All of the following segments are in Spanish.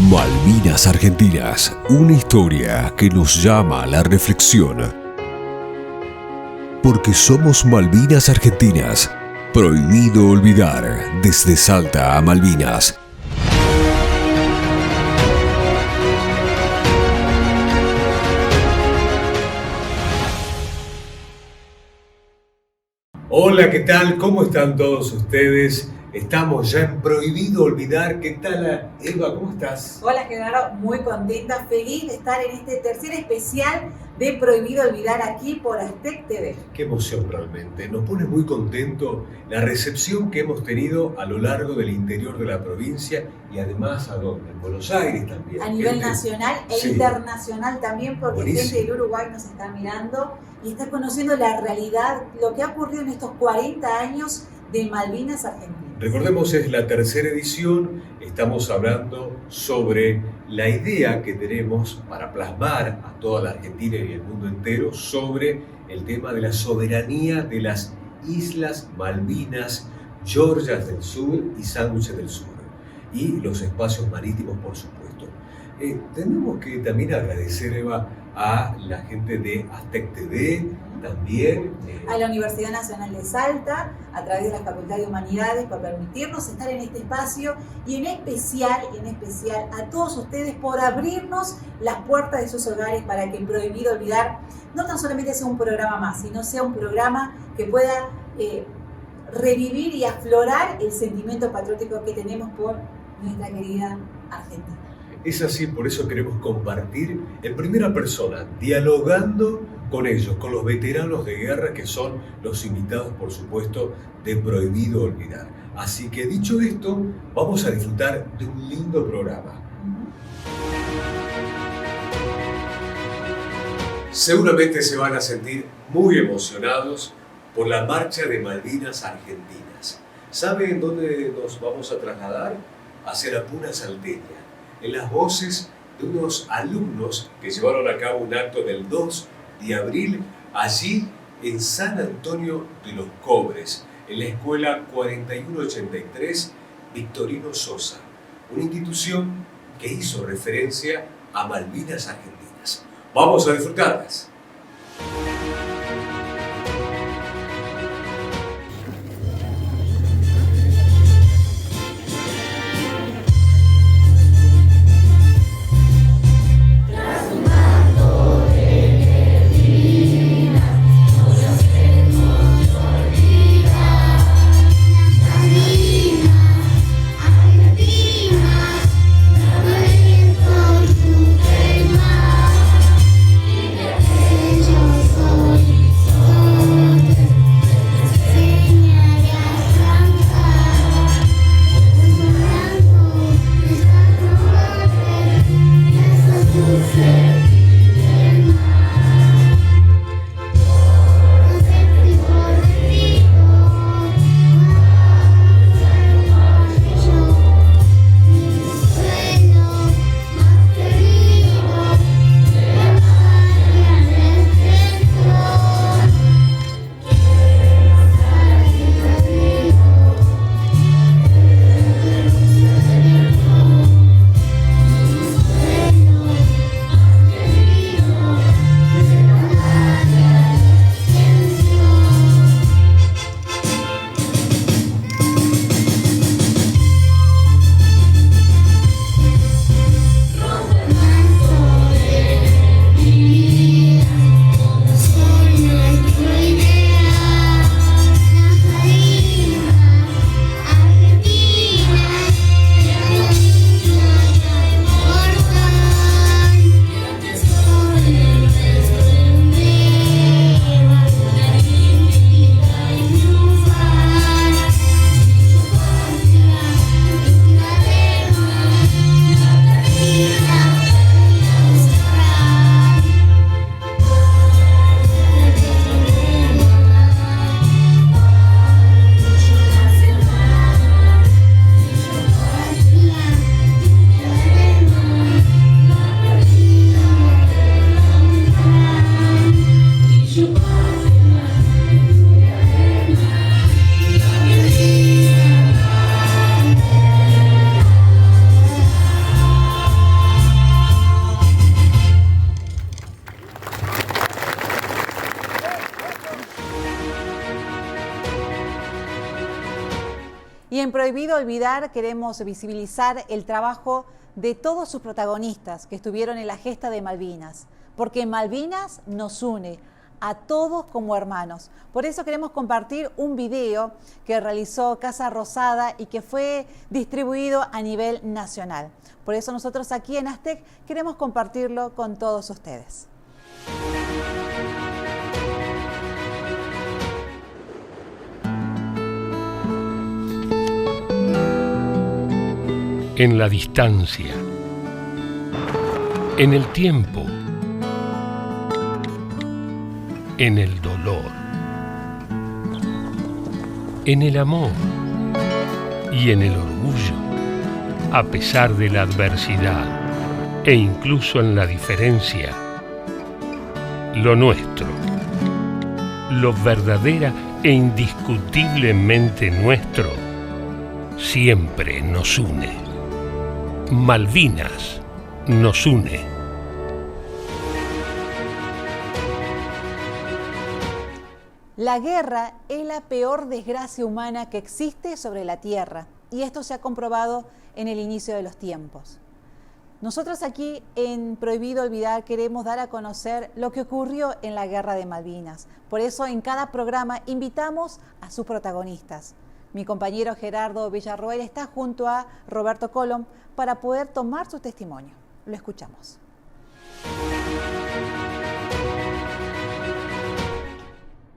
Malvinas Argentinas, una historia que nos llama a la reflexión. Porque somos Malvinas Argentinas, prohibido olvidar desde Salta a Malvinas. Hola, ¿qué tal? ¿Cómo están todos ustedes? Estamos ya en Prohibido Olvidar. ¿Qué tal, Eva? ¿Cómo estás? Hola, Gerardo. Muy contenta, feliz de estar en este tercer especial de Prohibido Olvidar aquí por Aztec TV. Qué emoción realmente. Nos pone muy contento la recepción que hemos tenido a lo largo del interior de la provincia y además ¿a dónde? En Buenos Aires también. A nivel nacional e internacional también, porque buenísimo. Gente del Uruguay nos está mirando y está conociendo la realidad, lo que ha ocurrido en estos 40 años de Malvinas Argentinas. Recordemos, es la tercera edición, estamos hablando sobre la idea que tenemos para plasmar a toda la Argentina y el mundo entero sobre el tema de la soberanía de las Islas Malvinas, Georgias del Sur y Sándwiches del Sur, y los espacios marítimos, por supuesto. Tenemos que también agradecer, Eva, a la gente de Aztec TV, también a la Universidad Nacional de Salta, a través de la Facultad de Humanidades, por permitirnos estar en este espacio y en especial a todos ustedes por abrirnos las puertas de sus hogares para que Prohibido Olvidar no tan solamente sea un programa más, sino sea un programa que pueda revivir y aflorar el sentimiento patriótico que tenemos por nuestra querida Argentina. Es así, por eso queremos compartir en primera persona, dialogando con ellos, con los veteranos de guerra que son los invitados, por supuesto, de Prohibido Olvidar. Así que dicho esto, vamos a disfrutar de un lindo programa. Seguramente se van a sentir muy emocionados por la marcha de Malvinas Argentinas. ¿Saben dónde nos vamos a trasladar? Hacia la Puna Salteña, en las voces de unos alumnos que llevaron a cabo un acto del 2 de abril allí en San Antonio de los Cobres, en la escuela 4183 Victorino Sosa, una institución que hizo referencia a Malvinas Argentinas. Vamos a disfrutarlas. Argentina, Prohibido Olvidar queremos visibilizar el trabajo de todos sus protagonistas que estuvieron en la gesta de Malvinas, porque Malvinas nos une a todos como hermanos. Por eso queremos compartir un video que realizó Casa Rosada y que fue distribuido a nivel nacional. Por eso nosotros aquí en Aztec queremos compartirlo con todos ustedes. En la distancia, en el tiempo, en el dolor, en el amor y en el orgullo, a pesar de la adversidad e incluso en la diferencia, lo nuestro, lo verdadera e indiscutiblemente nuestro, siempre nos une. Malvinas nos une. La guerra es la peor desgracia humana que existe sobre la tierra y esto se ha comprobado en el inicio de los tiempos. Nosotros aquí en Prohibido Olvidar queremos dar a conocer lo que ocurrió en la Guerra de Malvinas. Por eso en cada programa invitamos a sus protagonistas. Mi compañero Gerardo Villarroel está junto a Roberto Colom para poder tomar su testimonio. Lo escuchamos.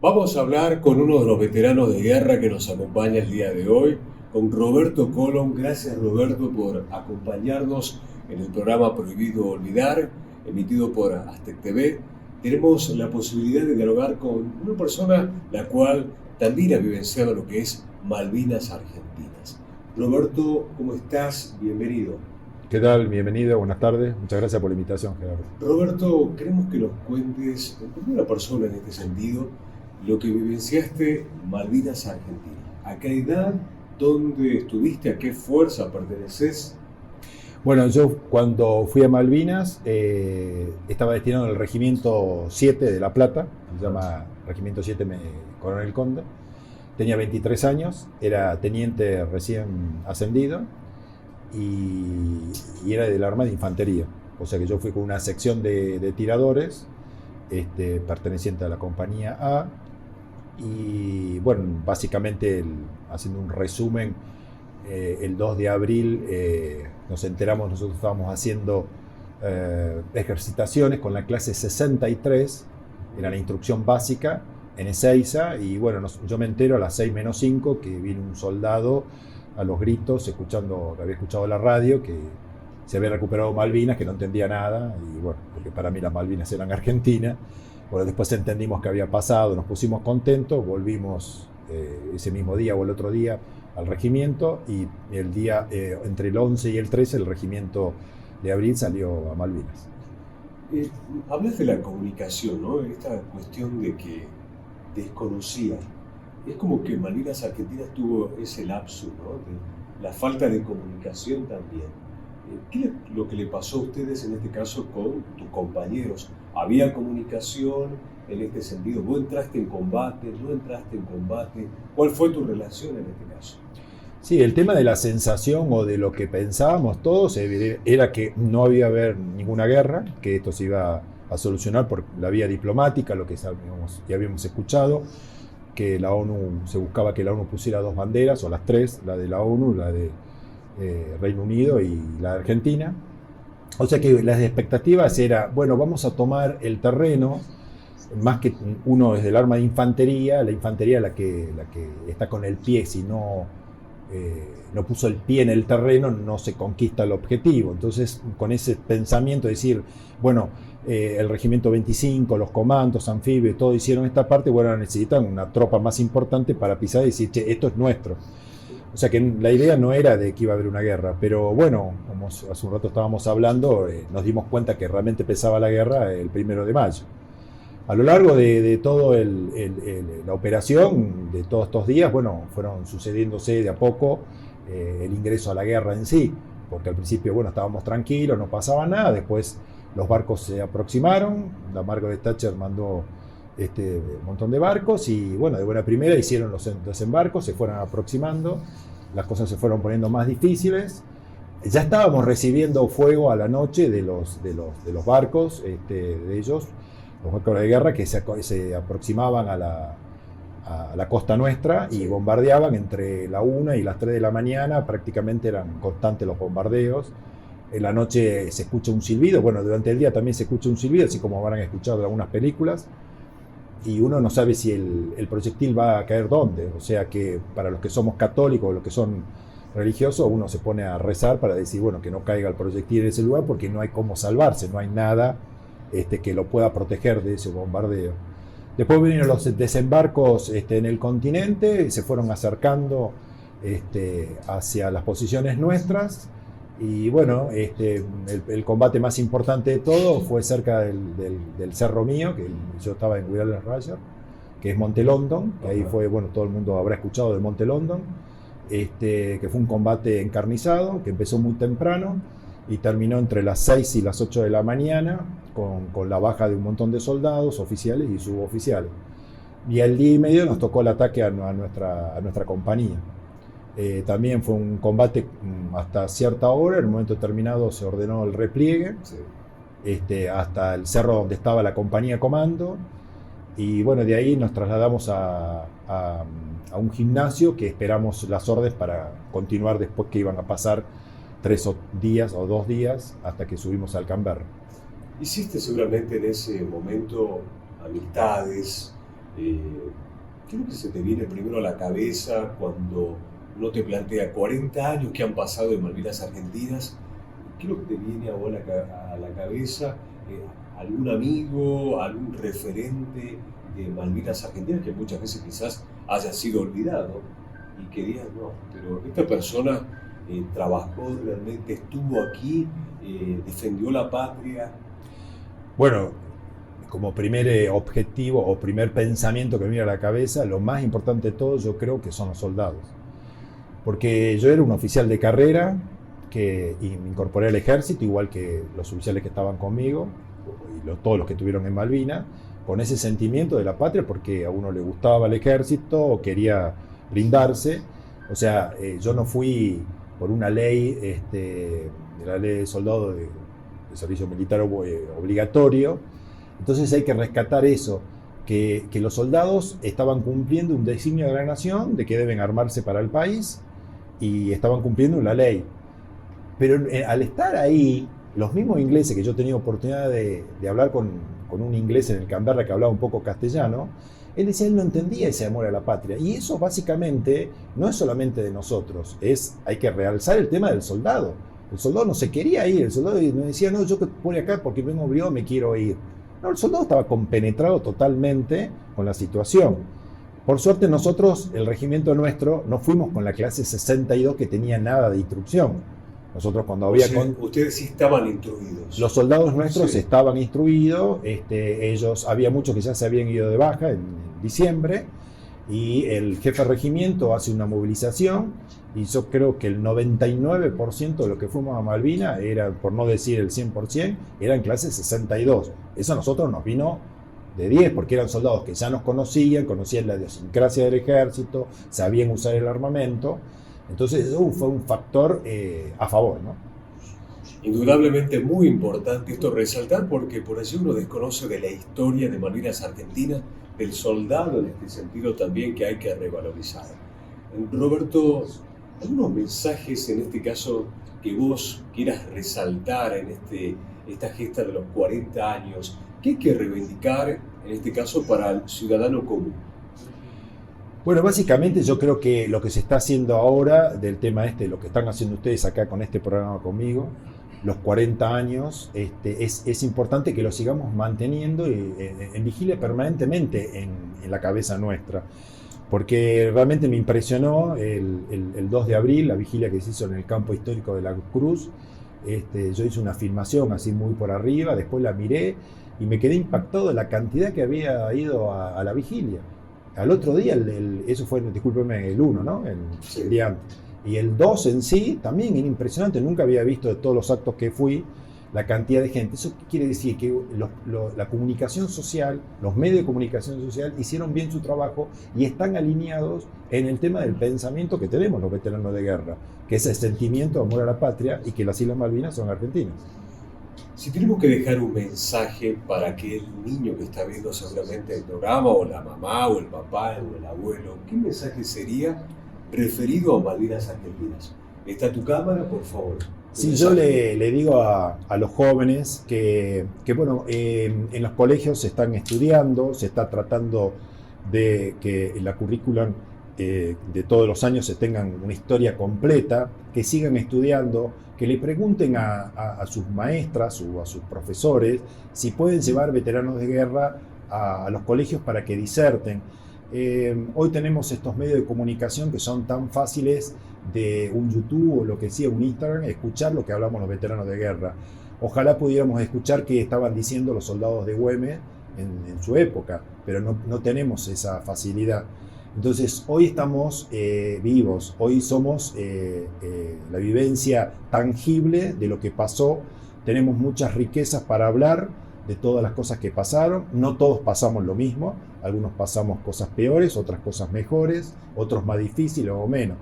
Vamos a hablar con uno de los veteranos de guerra que nos acompaña el día de hoy, con Roberto Colom. Gracias, Roberto, por acompañarnos en el programa Prohibido Olvidar, emitido por Aztec TV. Tenemos la posibilidad de dialogar con una persona la cual también ha vivenciado lo que es Malvinas Argentinas. Roberto, ¿cómo estás? Bienvenido. ¿Qué tal? Bienvenido, buenas tardes. Muchas gracias por la invitación, Gerardo. Roberto, queremos que nos cuentes en primera persona en este sentido lo que vivenciaste Malvinas Argentinas. ¿A qué edad? ¿Dónde estuviste? ¿A qué fuerza perteneces? Bueno, yo cuando fui a Malvinas estaba destinado al Regimiento 7 de La Plata, se llama Regimiento 7 Coronel Conde. Tenía 23 años, era teniente recién ascendido y era del arma de infantería. O sea que yo fui con una sección de tiradores perteneciente a la compañía A. Y bueno, básicamente, haciendo un resumen, el 2 de abril nos enteramos, nosotros estábamos haciendo ejercitaciones con la clase 63, era la instrucción básica en Ezeiza, y bueno, yo me entero a las 6 menos 5 que vino un soldado a los gritos, que había escuchado la radio, que se había recuperado Malvinas, que no entendía nada, y bueno, porque para mí las Malvinas eran Argentina. Bueno, después entendimos qué había pasado, nos pusimos contentos, volvimos ese mismo día o el otro día al regimiento, y el día entre el 11 y el 13 el regimiento de abril salió a Malvinas. Hablas de la comunicación, ¿no? Esta cuestión de que desconocía. Es como que Malvinas Argentinas tuvo ese lapso, ¿no? De la falta de comunicación también. ¿Qué es lo que le pasó a ustedes en este caso con tus compañeros? ¿Había comunicación en este sentido? ¿Vos entraste en combate? ¿No entraste en combate? ¿Cuál fue tu relación en este caso? Sí, el tema de la sensación o de lo que pensábamos todos era que no iba a haber ninguna guerra, que esto se iba a solucionar por la vía diplomática, lo que ya habíamos escuchado, que la ONU, se buscaba que la ONU pusiera 2 banderas, o las 3, la de la ONU, la de Reino Unido y la de Argentina. O sea que las expectativas era, bueno, vamos a tomar el terreno, más que uno es del arma de infantería, la infantería la que está con el pie, si no puso el pie en el terreno, no se conquista el objetivo. Entonces, con ese pensamiento de decir, bueno, el regimiento 25, los comandos, anfibios, todos hicieron esta parte, bueno, necesitan una tropa más importante para pisar y decir, che, esto es nuestro. O sea que la idea no era de que iba a haber una guerra, pero bueno, como hace un rato estábamos hablando, nos dimos cuenta que realmente empezaba la guerra el 1 de mayo. A lo largo de toda la operación, de todos estos días, bueno, fueron sucediéndose de a poco el ingreso a la guerra en sí, porque al principio, bueno, estábamos tranquilos, no pasaba nada, después los barcos se aproximaron, la Margaret Thatcher mandó un montón de barcos y, bueno, de buena primera hicieron los desembarcos, se fueron aproximando las cosas se fueron poniendo más difíciles. Ya estábamos recibiendo fuego a la noche de los barcos, de ellos, los barcos de guerra que se aproximaban a la costa nuestra y bombardeaban entre la 1 y las 3 de la mañana, prácticamente eran constantes los bombardeos. En la noche se escucha un silbido, bueno, durante el día también se escucha un silbido, así como habrán escuchado en algunas películas, y uno no sabe si el proyectil va a caer dónde, o sea que para los que somos católicos, los que son religiosos, uno se pone a rezar para decir, bueno, que no caiga el proyectil en ese lugar porque no hay cómo salvarse, no hay nada que lo pueda proteger de ese bombardeo. Después vinieron los desembarcos en el continente, se fueron acercando hacia las posiciones nuestras, y bueno, el combate más importante de todo fue cerca del cerro mío, que yo estaba en Wirral Raja, que es Monte London, que ahí fue, bueno, todo el mundo habrá escuchado de Monte London, que fue un combate encarnizado, que empezó muy temprano y terminó entre las 6 y las 8 de la mañana, con la baja de un montón de soldados, oficiales y suboficiales. Y al día y medio nos tocó el ataque a nuestra compañía. También fue un combate hasta cierta hora, en el momento determinado se ordenó el repliegue, sí. Hasta el cerro donde estaba la compañía comando, y bueno, de ahí nos trasladamos a un gimnasio que esperamos las órdenes para continuar después, que iban a pasar 3 días o 2 días hasta que subimos al Canberra. Hiciste seguramente en ese momento amistades. ¿Qué es lo que se te viene primero a la cabeza cuando uno te plantea 40 años que han pasado en Malvinas Argentinas? ¿Qué es lo que te viene ahora a la cabeza? ¿Algún amigo, algún referente de Malvinas Argentinas que muchas veces quizás haya sido olvidado y que digas, no, pero esta persona trabajó realmente, estuvo aquí, defendió la patria? Bueno, como primer objetivo o primer pensamiento que me viene a la cabeza, lo más importante de todo yo creo que son los soldados. Porque yo era un oficial de carrera y me incorporé al ejército, igual que los oficiales que estaban conmigo, y todos los que estuvieron en Malvinas, con ese sentimiento de la patria, porque a uno le gustaba el ejército o quería brindarse. O sea, yo no fui por una ley, de la ley de soldado de servicio militar obligatorio. Entonces hay que rescatar eso, que los soldados estaban cumpliendo un designio de la nación de que deben armarse para el país y estaban cumpliendo la ley. Pero al estar ahí, los mismos ingleses, que yo he tenido oportunidad de hablar con un inglés en el Canberra que hablaba un poco castellano, él decía, él no entendía ese amor a la patria. Y eso básicamente no es solamente de nosotros, hay que realzar el tema del soldado. El soldado no se quería ir, el soldado no decía, no, yo voy acá porque vengo obligado, me quiero ir. No, el soldado estaba compenetrado totalmente con la situación. Por suerte nosotros, el regimiento nuestro, no fuimos con la clase 62 que tenía nada de instrucción. Nosotros cuando había... Ustedes sí estaban instruidos. Los soldados nuestros sí estaban instruidos, había muchos que ya se habían ido de baja en diciembre, y el jefe de regimiento hace una movilización, y yo creo que el 99% de lo que fuimos a Malvinas, era, por no decir el 100%, eran clase 62. Eso a nosotros nos vino de 10, porque eran soldados que ya nos conocían la idiosincrasia del ejército, sabían usar el armamento. Entonces eso fue un factor a favor, ¿no? Indudablemente muy importante esto resaltar, porque por allí uno desconoce de la historia de Malvinas Argentinas, del soldado en este sentido también, que hay que revalorizar. Roberto, algunos mensajes en este caso que vos quieras resaltar en esta gesta de los 40 años, ¿qué hay que reivindicar en este caso para el ciudadano común? Bueno, básicamente yo creo que lo que se está haciendo ahora del tema lo que están haciendo ustedes acá con este programa conmigo, los 40 años, es importante que lo sigamos manteniendo en vigilia permanentemente en la cabeza nuestra. Porque realmente me impresionó el 2 de abril, la vigilia que se hizo en el campo histórico de la Cruz. Yo hice una filmación así muy por arriba, después la miré y me quedé impactado de la cantidad que había ido a la vigilia. Al otro día, eso fue, discúlpeme, el 1, ¿no? Sí. El día antes. Y el 2 en sí también era impresionante, nunca había visto de todos los actos que fui, la cantidad de gente. Eso quiere decir que la comunicación social, los medios de comunicación social hicieron bien su trabajo y están alineados en el tema del pensamiento que tenemos los veteranos de guerra, que es el sentimiento de amor a la patria y que las Islas Malvinas son argentinas. Si tenemos que dejar un mensaje para aquel niño que está viendo seguramente el programa, o la mamá, o el papá, o el abuelo, ¿qué mensaje sería referido a Malvinas Argentinas? ¿Está tu cámara, por favor? Sí, yo le digo a los jóvenes que bueno, en los colegios se están estudiando, se está tratando de que la currículum de todos los años se tengan una historia completa, que sigan estudiando, que le pregunten a sus maestras o a sus profesores si pueden llevar veteranos de guerra a los colegios para que diserten. Hoy tenemos estos medios de comunicación que son tan fáciles de un YouTube o lo que sea, un Instagram, escuchar lo que hablamos los veteranos de guerra. Ojalá pudiéramos escuchar qué estaban diciendo los soldados de Güemes en su época, pero no tenemos esa facilidad. Entonces hoy estamos vivos, hoy somos la vivencia tangible de lo que pasó, tenemos muchas riquezas para hablar de todas las cosas que pasaron, no todos pasamos lo mismo, algunos pasamos cosas peores, otras cosas mejores, otros más difíciles o menos,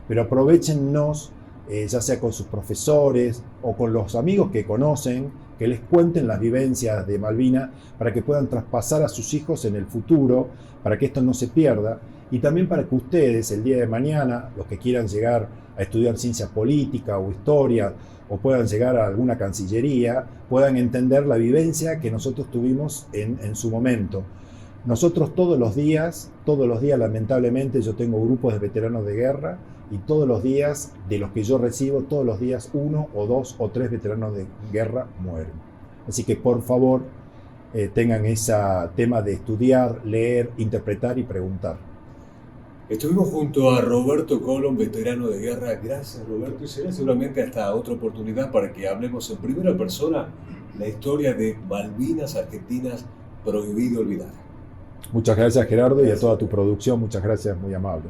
pero aprovéchennos, ya sea con sus profesores o con los amigos que conocen, que les cuenten las vivencias de Malvinas para que puedan traspasar a sus hijos en el futuro, para que esto no se pierda, y también para que ustedes el día de mañana, los que quieran llegar a estudiar ciencia política o historia, o puedan llegar a alguna cancillería, puedan entender la vivencia que nosotros tuvimos en su momento. Nosotros todos los días, lamentablemente, yo tengo grupos de veteranos de guerra, y todos los días, de los que yo recibo, todos los días 1 o 2 o 3 veteranos de guerra mueren. Así que por favor, tengan ese tema de estudiar, leer, interpretar y preguntar. Estuvimos junto a Roberto Colom, veterano de guerra. Gracias, Roberto, y será seguramente hasta otra oportunidad para que hablemos en primera persona la historia de Malvinas Argentinas, prohibido olvidar. Muchas gracias, Gerardo, y a toda tu producción, muchas gracias, muy amable.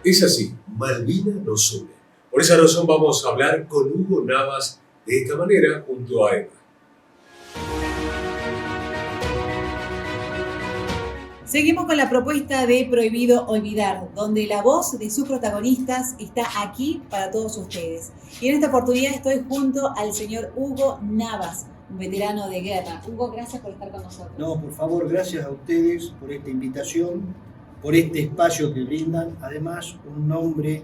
Es así, Malvinas nos une. Por esa razón vamos a hablar con Hugo Navas de esta manera junto a Eva. Seguimos con la propuesta de Prohibido Olvidar, donde la voz de sus protagonistas está aquí para todos ustedes. Y en esta oportunidad estoy junto al señor Hugo Navas, un veterano de guerra. Hugo, gracias por estar con nosotros. No, por favor, gracias a ustedes por esta invitación, por este espacio que brindan. Además, un nombre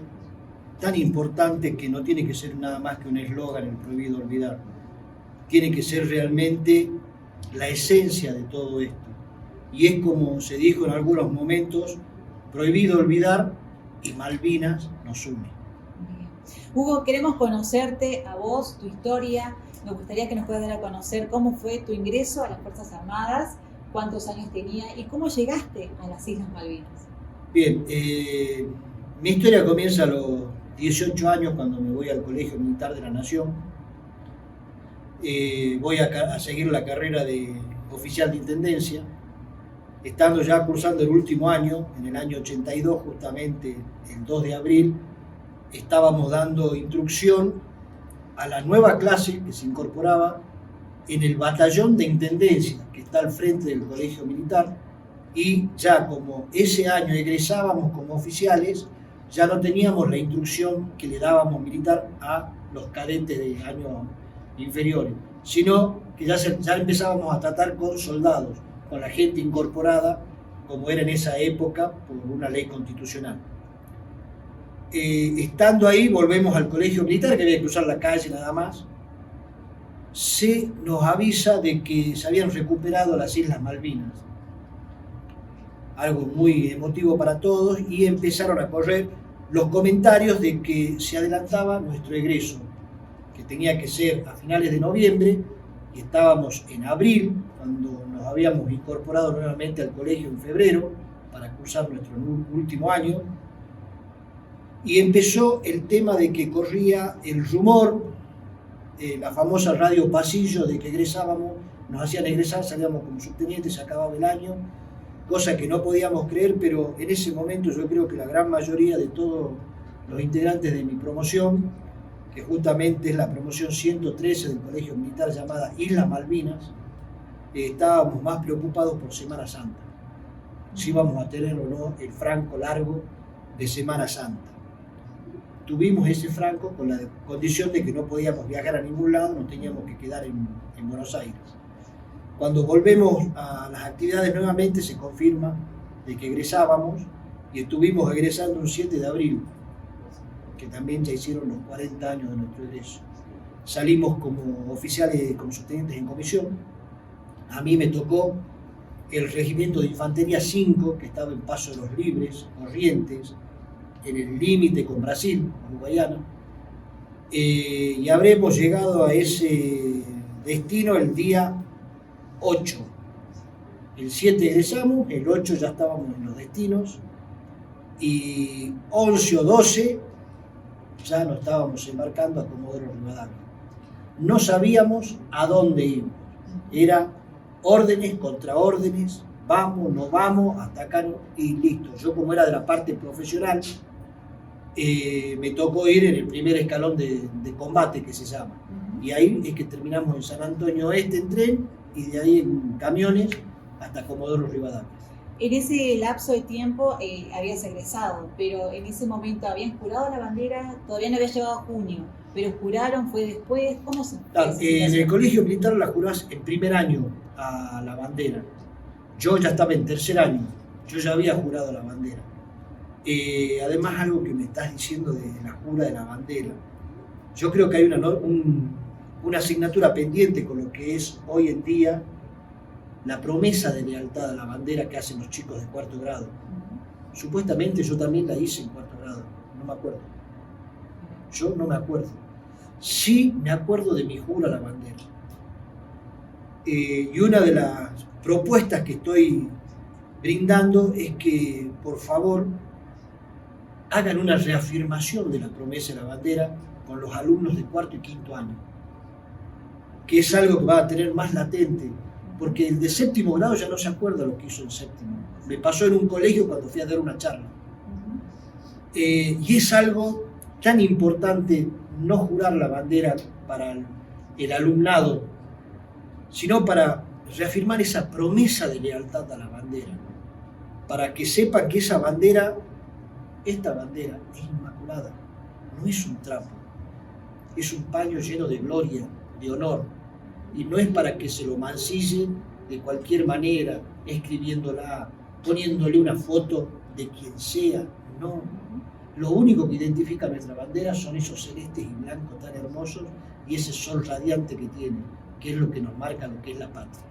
tan importante que no tiene que ser nada más que un eslogan, el Prohibido Olvidar. Tiene que ser realmente la esencia de todo esto. Y es como se dijo en algunos momentos, prohibido olvidar y Malvinas nos une. Hugo, queremos conocerte a vos, tu historia. Me gustaría que nos puedas dar a conocer cómo fue tu ingreso a las Fuerzas Armadas, cuántos años tenía y cómo llegaste a las Islas Malvinas. Bien, mi historia comienza a los 18 años cuando me voy al Colegio Militar de la Nación. Voy a seguir la carrera de oficial de intendencia. Estando ya cursando el último año, en el año 82, justamente el 2 de abril, estábamos dando instrucción a la nueva clase que se incorporaba en el batallón de intendencia que está al frente del colegio militar, y ya como ese año egresábamos como oficiales, ya no teníamos la instrucción que le dábamos militar a los cadetes de años inferiores, sino que ya empezábamos a tratar con soldados, con la gente incorporada, como era en esa época por una ley constitucional. Estando ahí, volvemos al colegio militar, que había que cruzar la calle nada más. Se nos avisa de que se habían recuperado las Islas Malvinas. Algo muy emotivo para todos, y empezaron a correr los comentarios de que se adelantaba nuestro egreso, que tenía que ser a finales de noviembre, y estábamos en abril, cuando nos habíamos incorporado nuevamente al colegio en febrero para cursar nuestro último año, y empezó el tema de que corría el rumor, la famosa radio pasillo, de que egresábamos, nos hacían egresar, salíamos como subtenientes, se acababa el año, cosa que no podíamos creer, pero en ese momento yo creo que la gran mayoría de todos los integrantes de mi promoción, que justamente es la promoción 113 del Colegio Militar llamada Islas Malvinas, estábamos más preocupados por Semana Santa. Si íbamos a tener o no el franco largo de Semana Santa. Tuvimos ese franco con la condición de que no podíamos viajar a ningún lado, nos teníamos que quedar en Buenos Aires. Cuando volvemos a las actividades nuevamente se confirma de que egresábamos y estuvimos egresando un 7 de abril, que también ya hicieron los 40 años de nuestro egreso. Salimos como oficiales, como subtenientes en comisión. A mí me tocó el Regimiento de Infantería 5, que estaba en Paso de los Libres, Corrientes, en el límite con Brasil, con Guayana, y habremos llegado a ese destino el día 8. El 7 egresamos, el 8 ya estábamos en los destinos, y 11 o 12 ya nos estábamos embarcando a Comodoro Rivadavia. No sabíamos a dónde íbamos, era órdenes contra órdenes, vamos, no vamos, hasta acá no, y listo. Yo, como era de la parte profesional, me tocó ir en el primer escalón de combate, que se llama. Y ahí es que terminamos en San Antonio Oeste en tren, y de ahí en camiones hasta Comodoro Rivadavia. En ese lapso de tiempo habías egresado, pero en ese momento habían jurado la bandera, todavía no había llegado a junio, pero juraron, fue después, ¿cómo se En el colegio militar la jurás en primer año a la bandera. Yo ya estaba en tercer año, yo ya había jurado la bandera. Además, algo que me estás diciendo de la jura de la bandera, yo creo que hay una asignatura pendiente con lo que es hoy en día la promesa de lealtad a la bandera que hacen los chicos de cuarto grado. Supuestamente yo también la hice en cuarto grado, no me acuerdo. Yo no me acuerdo. Sí me acuerdo de mi jura a la bandera. Y una de las propuestas que estoy brindando es que, por favor, hagan una reafirmación de la promesa de la bandera con los alumnos de cuarto y quinto año, que es algo que va a tener más latente, porque el de séptimo grado ya no se acuerda lo que hizo en séptimo. Me pasó en un colegio cuando fui a dar una charla. Y es algo tan importante no jurar la bandera para el alumnado, sino para reafirmar esa promesa de lealtad a la bandera, para que sepan que esa bandera, esta bandera, es inmaculada, no es un trapo, es un paño lleno de gloria, de honor, y no es para que se lo mancille de cualquier manera, escribiéndola, poniéndole una foto de quien sea, no. Lo único que identifica nuestra bandera son esos celestes y blancos tan hermosos y ese sol radiante que tiene, que es lo que nos marca lo que es la patria.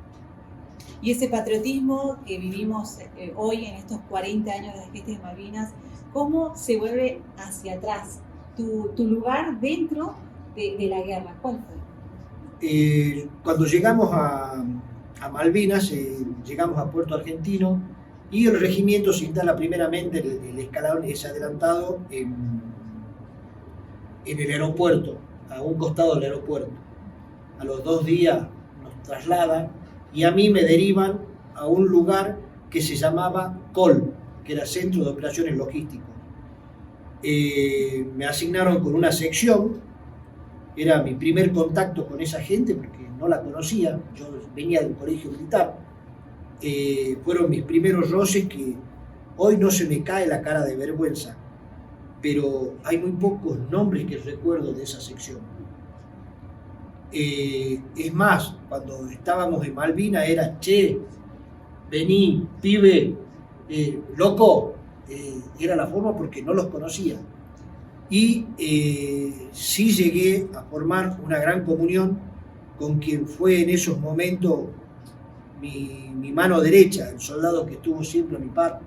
Y ese patriotismo que vivimos hoy en estos 40 años de las fiestas de Malvinas, ¿cómo se vuelve hacia atrás? Tu lugar dentro de la guerra, ¿cuál fue? Cuando llegamos a Malvinas, llegamos a Puerto Argentino y el regimiento se instala primeramente, el escalón es adelantado en el aeropuerto, a un costado del aeropuerto. A los 2 días nos trasladan y a mí me derivan a un lugar que se llamaba COL, que era Centro de Operaciones Logísticos. Me asignaron con una sección, era mi primer contacto con esa gente porque no la conocía, yo venía del colegio militar. Fueron mis primeros roces que hoy no se me cae la cara de vergüenza, pero hay muy pocos nombres que recuerdo de esa sección. Es más, cuando estábamos en Malvinas era che, vení, pibe, loco, era la forma porque no los conocía. Y sí llegué a formar una gran comunión con quien fue en esos momentos mi mano derecha, el soldado que estuvo siempre a mi par,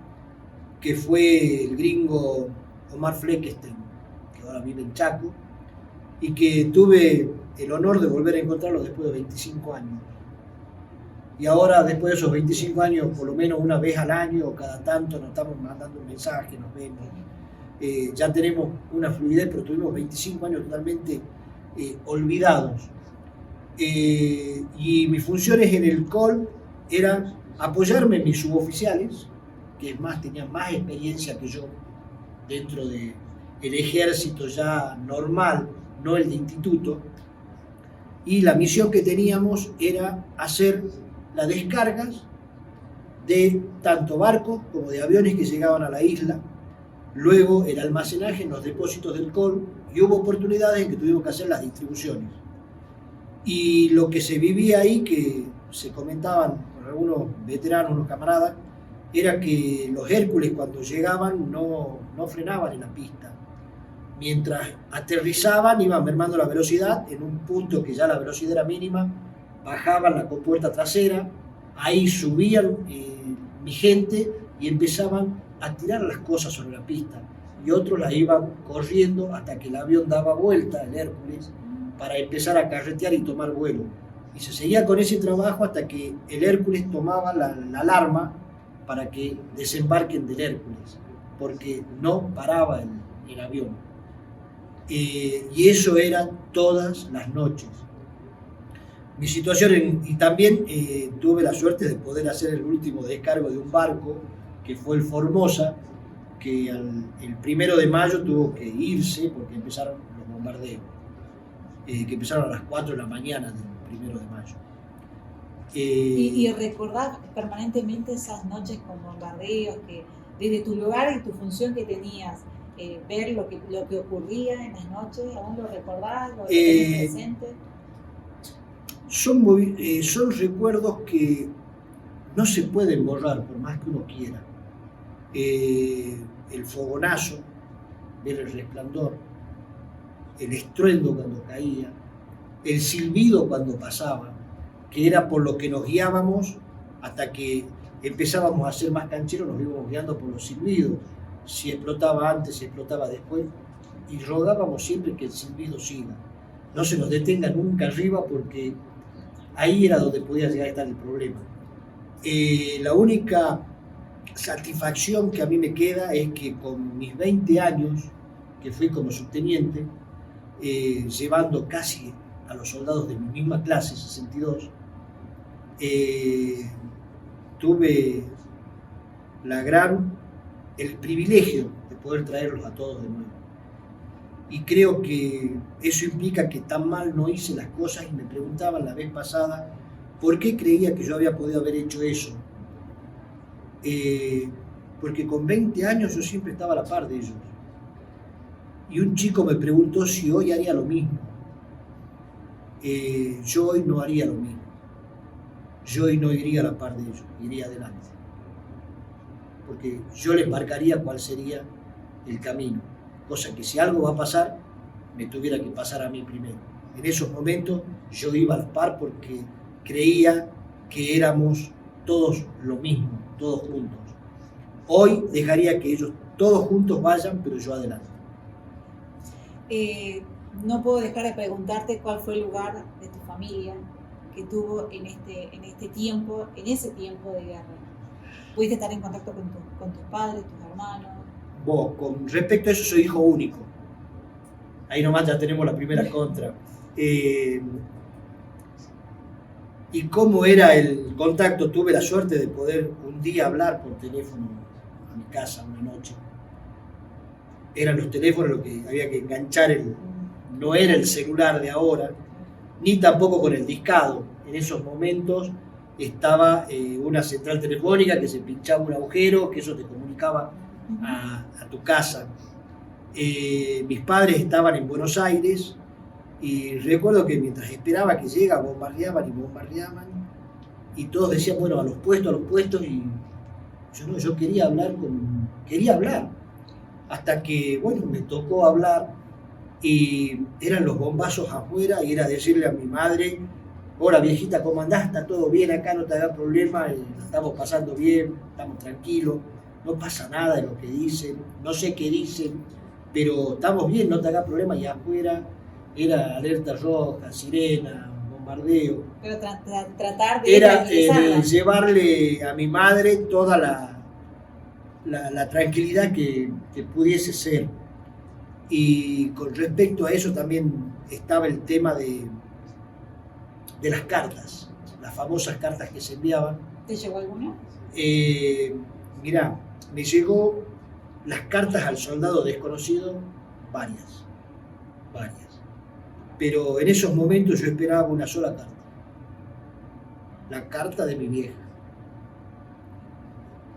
que fue el gringo Omar Fleckenstein, que ahora vive en Chaco, y que tuve el honor de volver a encontrarlo después de 25 años. Y ahora, después de esos 25 años, por lo menos una vez al año o cada tanto nos estamos mandando un mensaje, nos vemos. Ya tenemos una fluidez, pero tuvimos 25 años totalmente olvidados. Y mis funciones en el COL eran apoyarme en mis suboficiales, que es más, tenían más experiencia que yo dentro de el ejército ya normal, no el de instituto, y la misión que teníamos era hacer las descargas de tanto barcos como de aviones que llegaban a la isla, luego el almacenaje en los depósitos del COL, y hubo oportunidades en que tuvimos que hacer las distribuciones. Y lo que se vivía ahí, que se comentaban con algunos veteranos, unos camaradas, era que los Hércules cuando llegaban no frenaban en la pista. Mientras aterrizaban iban mermando la velocidad, en un punto que ya la velocidad era mínima, bajaban la compuerta trasera, ahí subían mi gente y empezaban a tirar las cosas sobre la pista, y otros la iban corriendo hasta que el avión daba vuelta, el Hércules, para empezar a carretear y tomar vuelo. Y se seguía con ese trabajo hasta que el Hércules tomaba la alarma para que desembarquen del Hércules, porque no paraba el avión. Y eso era todas las noches. Mi situación, y también tuve la suerte de poder hacer el último descargo de un barco, que fue el Formosa, que el 1 de mayo tuvo que irse porque empezaron los bombardeos, que empezaron a las 4 de la mañana del 1 de mayo. Y recordar permanentemente esas noches con bombardeos, que desde tu lugar y tu función que tenías, ver lo que ocurría en las noches, ¿aún lo recordás? ¿Lo tenés presente? Son recuerdos que no se pueden borrar por más que uno quiera. El fogonazo, ver el resplandor, el estruendo cuando caía, el silbido cuando pasaba, que era por lo que nos guiábamos hasta que empezábamos a ser más cancheros, nos íbamos guiando por los silbidos, si explotaba antes, si explotaba después, y rogábamos siempre que el silbido siga, no se nos detenga nunca arriba, porque ahí era donde podía llegar a estar el problema. La única satisfacción que a mí me queda es que con mis 20 años, que fui como subteniente, llevando casi a los soldados de mi misma clase, 62, tuve el privilegio de poder traerlos a todos de nuevo. Y creo que eso implica que tan mal no hice las cosas, y me preguntaban la vez pasada por qué creía que yo había podido haber hecho eso. Porque con 20 años yo siempre estaba a la par de ellos. Y un chico me preguntó si hoy haría lo mismo. Yo hoy no haría lo mismo. Yo hoy no iría a la par de ellos, iría adelante. Porque yo les marcaría cuál sería el camino. Cosa que si algo va a pasar, me tuviera que pasar a mí primero. En esos momentos yo iba a la par porque creía que éramos todos lo mismo, todos juntos. Hoy dejaría que ellos todos juntos vayan, pero yo adelante. No puedo dejar de preguntarte cuál fue el lugar de tu familia que tuvo en ese tiempo de guerra. ¿Pudiste estar en contacto con tus padres, tus hermanos? Con respecto a eso, soy hijo único. Ahí nomás ya tenemos la primera contra. Y cómo era el contacto, tuve la suerte de poder un día hablar por teléfono a mi casa una noche. Eran los teléfonos lo que había que enganchar, no era el celular de ahora, ni tampoco con el discado. En esos momentos estaba una central telefónica que se pinchaba un agujero, que eso te comunicaba a tu casa. Mis padres estaban en Buenos Aires, y recuerdo que mientras esperaba que llega, bombardeaban, y todos decían, bueno, a los puestos, y yo quería hablar, hasta que, bueno, me tocó hablar, y eran los bombazos afuera, y era decirle a mi madre, hola viejita, ¿cómo andás? ¿Está todo bien acá? ¿No te haga problema? La estamos pasando bien, estamos tranquilos, no pasa nada de lo que dicen, no sé qué dicen, pero estamos bien, no te haga problema. Y afuera era alerta roja, sirena, bombardeo. Pero tratar de era llevarle a mi madre toda la tranquilidad que pudiese ser. Y con respecto a eso también estaba el tema de las cartas, las famosas cartas que se enviaban. ¿Te llegó alguna? Mirá, me llegó las cartas al soldado desconocido varias. Pero en esos momentos yo esperaba una sola carta. La carta de mi vieja.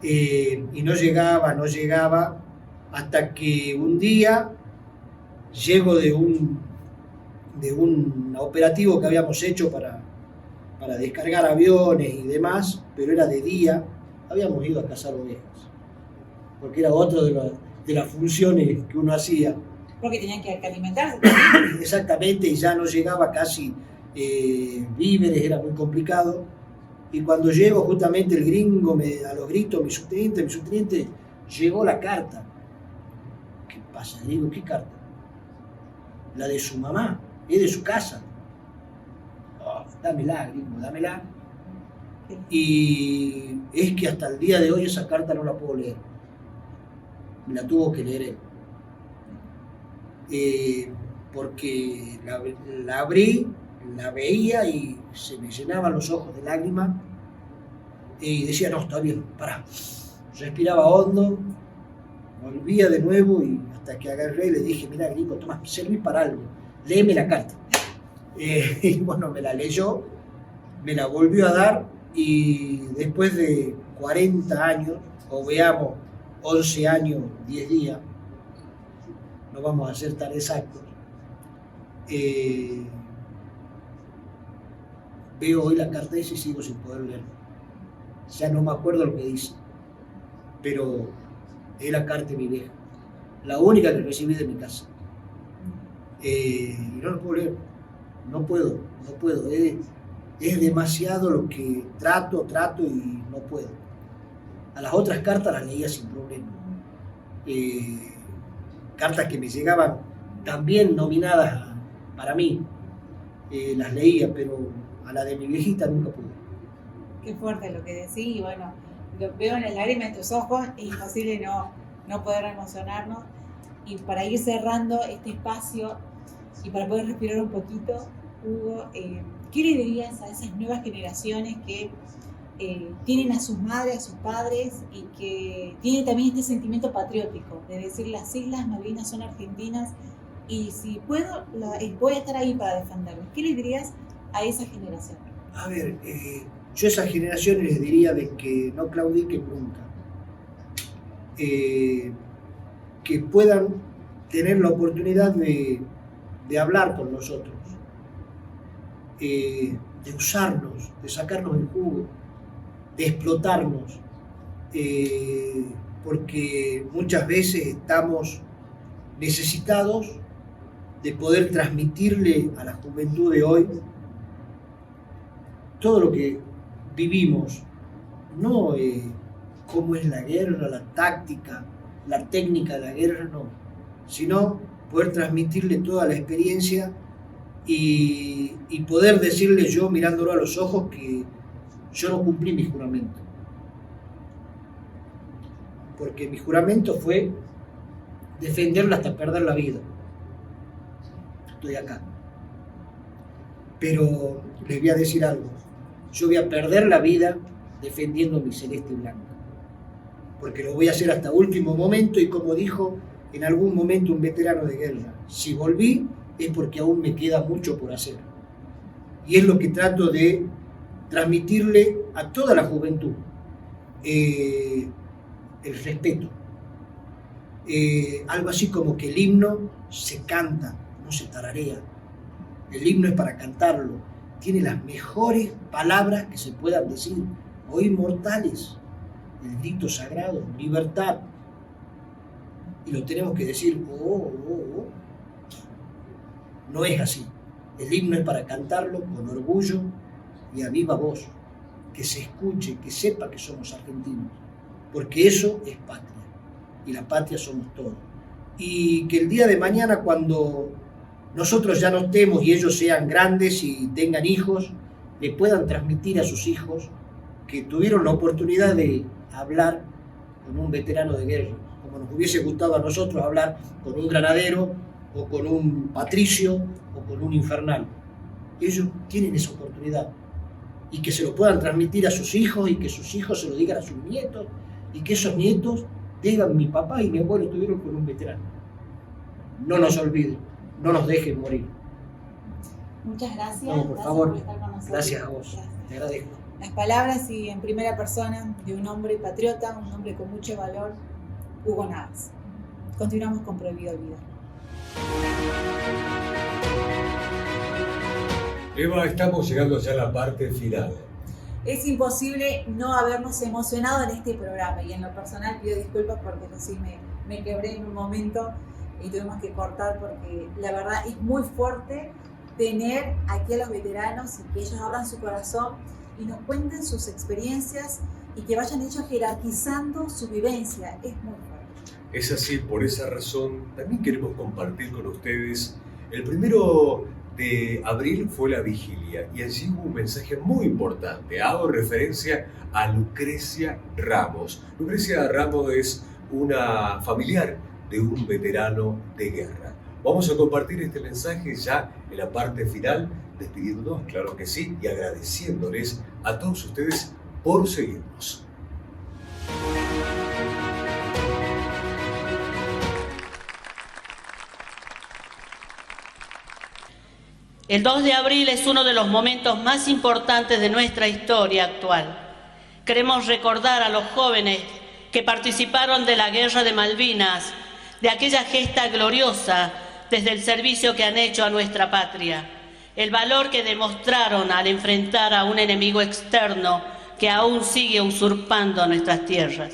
Y no llegaba, hasta que un día llego de un operativo que habíamos hecho para descargar aviones y demás, pero era de día, habíamos ido a cazar ovejas, porque era otro de las funciones que uno hacía. Porque tenían que alimentarse. Exactamente, y ya no llegaba casi víveres, era muy complicado. Y cuando llego, justamente el gringo a los gritos, mi subteniente, llegó la carta. ¿Qué pasa? Le digo, ¿qué carta? La de su mamá, es de su casa. Oh, dámela, gringo, dámela. Y es que hasta el día de hoy esa carta no la puedo leer. Me la tuvo que leer él. Porque la abrí, la veía y se me llenaban los ojos de lágrimas y decía, no, está bien, pará. Respiraba hondo, volvía de nuevo y hasta que agarré y le dije, mira, gringo, toma, serví para algo, léeme la carta. Y bueno, me la leyó, me la volvió a dar y después de 40 años, o veamos, 11 años, 10 días, no vamos a ser tan exactos, veo hoy la carta esa y sigo sin poder leer. Ya no me acuerdo lo que dice, pero es la carta de mi vieja, la única que recibí de mi casa. Y no lo puedo leer, no puedo. Es demasiado lo que trato y no puedo. A las otras cartas las leía sin problema. Cartas que me llegaban también nominadas para mí, las leía, pero a la de mi viejita nunca pude. Qué fuerte lo que decís, y bueno, lo veo en la lágrima en tus ojos, es imposible no poder emocionarnos. Y para ir cerrando este espacio y para poder respirar un poquito, Hugo, ¿qué le dirías a esas nuevas generaciones que tienen a sus madres, a sus padres y que tienen también este sentimiento patriótico de decir las Islas Malvinas son argentinas y si puedo, voy a estar ahí para defenderlas? ¿Qué le dirías a esa generación? A ver, yo a esas generaciones les diría de que no claudiquen nunca, que puedan tener la oportunidad de hablar con nosotros, de usarnos, de sacarnos el jugo, de explotarnos, porque muchas veces estamos necesitados de poder transmitirle a la juventud de hoy todo lo que vivimos, no cómo es la guerra, la táctica, la técnica de la guerra, no, sino poder transmitirle toda la experiencia y poder decirle yo mirándolo a los ojos que yo no cumplí mi juramento, porque mi juramento fue defenderla hasta perder la vida. Estoy acá, pero les voy a decir algo, yo voy a perder la vida defendiendo mi celeste blanca, porque lo voy a hacer hasta último momento, y como dijo en algún momento un veterano de guerra, si volví es porque aún me queda mucho por hacer, y es lo que trato de transmitirle a toda la juventud, el respeto, algo así como que el himno se canta, no se tararea, el himno es para cantarlo, tiene las mejores palabras que se puedan decir, o inmortales, el grito sagrado, libertad, y lo tenemos que decir, no es así, el himno es para cantarlo con orgullo y a viva voz, que se escuche, que sepa que somos argentinos, porque eso es patria, y la patria somos todos. Y que el día de mañana, cuando nosotros ya no estemos y ellos sean grandes y tengan hijos, le puedan transmitir a sus hijos que tuvieron la oportunidad de hablar con un veterano de guerra, como nos hubiese gustado a nosotros hablar con un granadero, o con un patricio, o con un infernal. Ellos tienen esa oportunidad, y que se lo puedan transmitir a sus hijos, y que sus hijos se lo digan a sus nietos, y que esos nietos digan, mi papá y mi abuelo estuvieron con un veterano. no nos olviden, no nos dejen morir. Muchas gracias. No, por Gracias favor. por estar con nosotros. Gracias a vos, Gracias. te agradezco. Las palabras y en primera persona de un hombre patriota, un hombre con mucho valor, Hugo Navas. Continuamos con Prohibido Olvidar. Eva, estamos llegando ya a la parte final. Es imposible no habernos emocionado en este programa y en lo personal pido disculpas porque yo sí me quebré en un momento y tuvimos que cortar porque la verdad es muy fuerte tener aquí a los veteranos y que ellos abran su corazón y nos cuenten sus experiencias y que vayan ellos jerarquizando su vivencia. Es muy fuerte. Es así, por esa razón también queremos compartir con ustedes. El 1 de abril fue la vigilia y allí hubo un mensaje muy importante. Hago referencia a Lucrecia Ramos. Lucrecia Ramos es una familiar de un veterano de guerra. Vamos a compartir este mensaje ya en la parte final, despidiéndonos, claro que sí, y agradeciéndoles a todos ustedes por seguirnos. El 2 de abril es uno de los momentos más importantes de nuestra historia actual. Queremos recordar a los jóvenes que participaron de la Guerra de Malvinas, de aquella gesta gloriosa desde el servicio que han hecho a nuestra patria, el valor que demostraron al enfrentar a un enemigo externo que aún sigue usurpando nuestras tierras.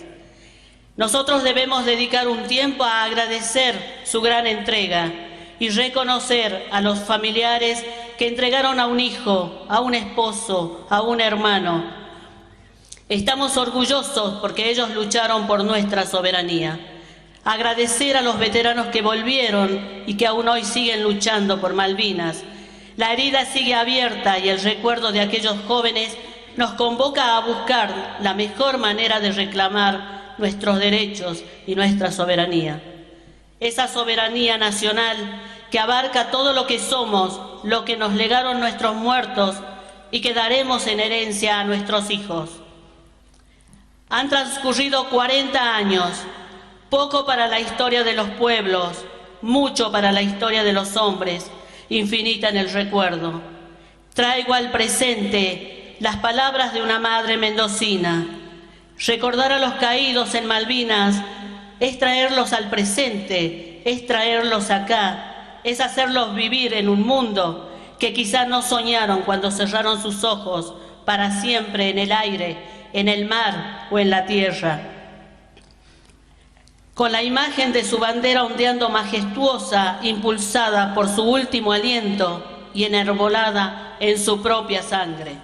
Nosotros debemos dedicar un tiempo a agradecer su gran entrega y reconocer a los familiares que entregaron a un hijo, a un esposo, a un hermano. Estamos orgullosos porque ellos lucharon por nuestra soberanía. Agradecer a los veteranos que volvieron y que aún hoy siguen luchando por Malvinas. La herida sigue abierta y el recuerdo de aquellos jóvenes nos convoca a buscar la mejor manera de reclamar nuestros derechos y nuestra soberanía. Esa soberanía nacional que abarca todo lo que somos, lo que nos legaron nuestros muertos y que daremos en herencia a nuestros hijos. Han transcurrido 40 años, poco para la historia de los pueblos, mucho para la historia de los hombres, infinita en el recuerdo. Traigo al presente las palabras de una madre mendocina. Recordar a los caídos en Malvinas es traerlos al presente, es traerlos acá, es hacerlos vivir en un mundo que quizás no soñaron cuando cerraron sus ojos para siempre en el aire, en el mar o en la tierra. Con la imagen de su bandera ondeando majestuosa, impulsada por su último aliento y enarbolada en su propia sangre.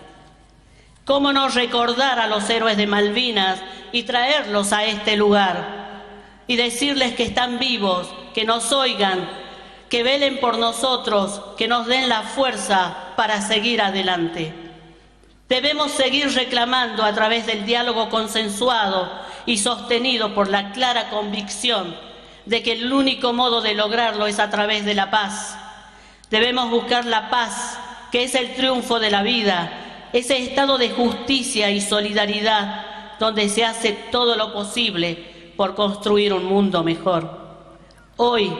¿Cómo no recordar a los héroes de Malvinas y traerlos a este lugar? Y decirles que están vivos, que nos oigan, que velen por nosotros, que nos den la fuerza para seguir adelante. Debemos seguir reclamando a través del diálogo consensuado y sostenido por la clara convicción de que el único modo de lograrlo es a través de la paz. Debemos buscar la paz, que es el triunfo de la vida, ese estado de justicia y solidaridad donde se hace todo lo posible por construir un mundo mejor. Hoy,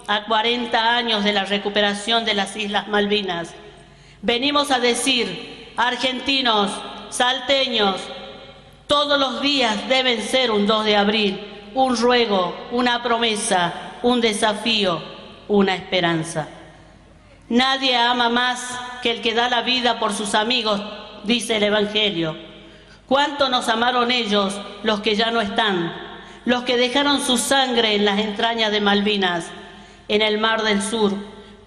a 40 años de la recuperación de las Islas Malvinas, venimos a decir, argentinos, salteños, todos los días deben ser un 2 de abril, un ruego, una promesa, un desafío, una esperanza. Nadie ama más que el que da la vida por sus amigos, dice el Evangelio. ¿Cuánto nos amaron ellos, los que ya no están, los que dejaron su sangre en las entrañas de Malvinas, en el Mar del Sur?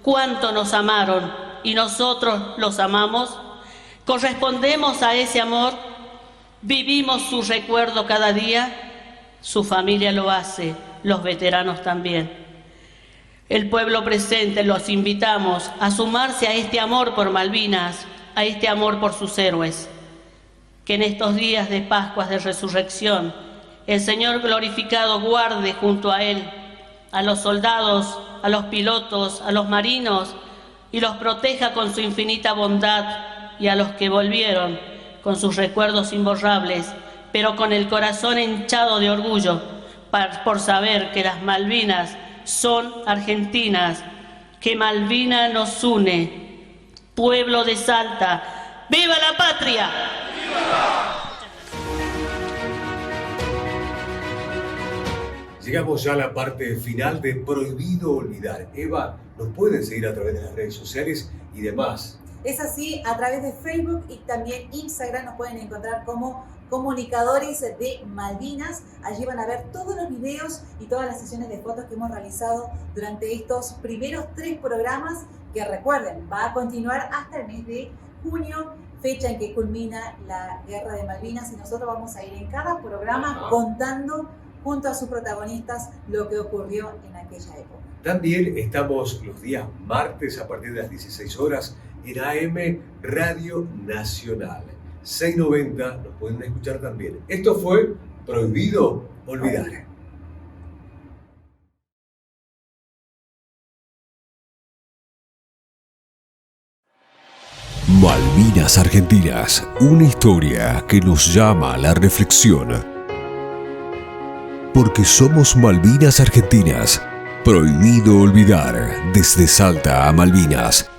¿Cuánto nos amaron y nosotros los amamos? ¿Correspondemos a ese amor? ¿Vivimos su recuerdo cada día? Su familia lo hace, los veteranos también. El pueblo presente los invitamos a sumarse a este amor por Malvinas, a este amor por sus héroes. Que en estos días de Pascuas de Resurrección, el Señor glorificado guarde junto a Él a los soldados, a los pilotos, a los marinos, y los proteja con su infinita bondad, y a los que volvieron con sus recuerdos imborrables, pero con el corazón hinchado de orgullo por saber que las Malvinas son argentinas, que Malvinas nos une. Pueblo de Salta, ¡viva la patria! Llegamos ya a la parte final de Prohibido Olvidar. Eva, nos pueden seguir a través de las redes sociales y demás. Es así, a través de Facebook y también Instagram nos pueden encontrar como Comunicadores de Malvinas. Allí van a ver todos los videos y todas las sesiones de fotos que hemos realizado durante estos primeros 3 programas, que recuerden, va a continuar hasta el mes de junio, fecha en que culmina la Guerra de Malvinas, y nosotros vamos a ir en cada programa contando junto a sus protagonistas lo que ocurrió en aquella época. También estamos los días martes a partir de las 16 horas en AM Radio Nacional. 690 nos pueden escuchar también. Esto fue Prohibido Olvidar. Malvinas Argentinas, una historia que nos llama a la reflexión. Porque somos Malvinas Argentinas, prohibido olvidar desde Salta a Malvinas.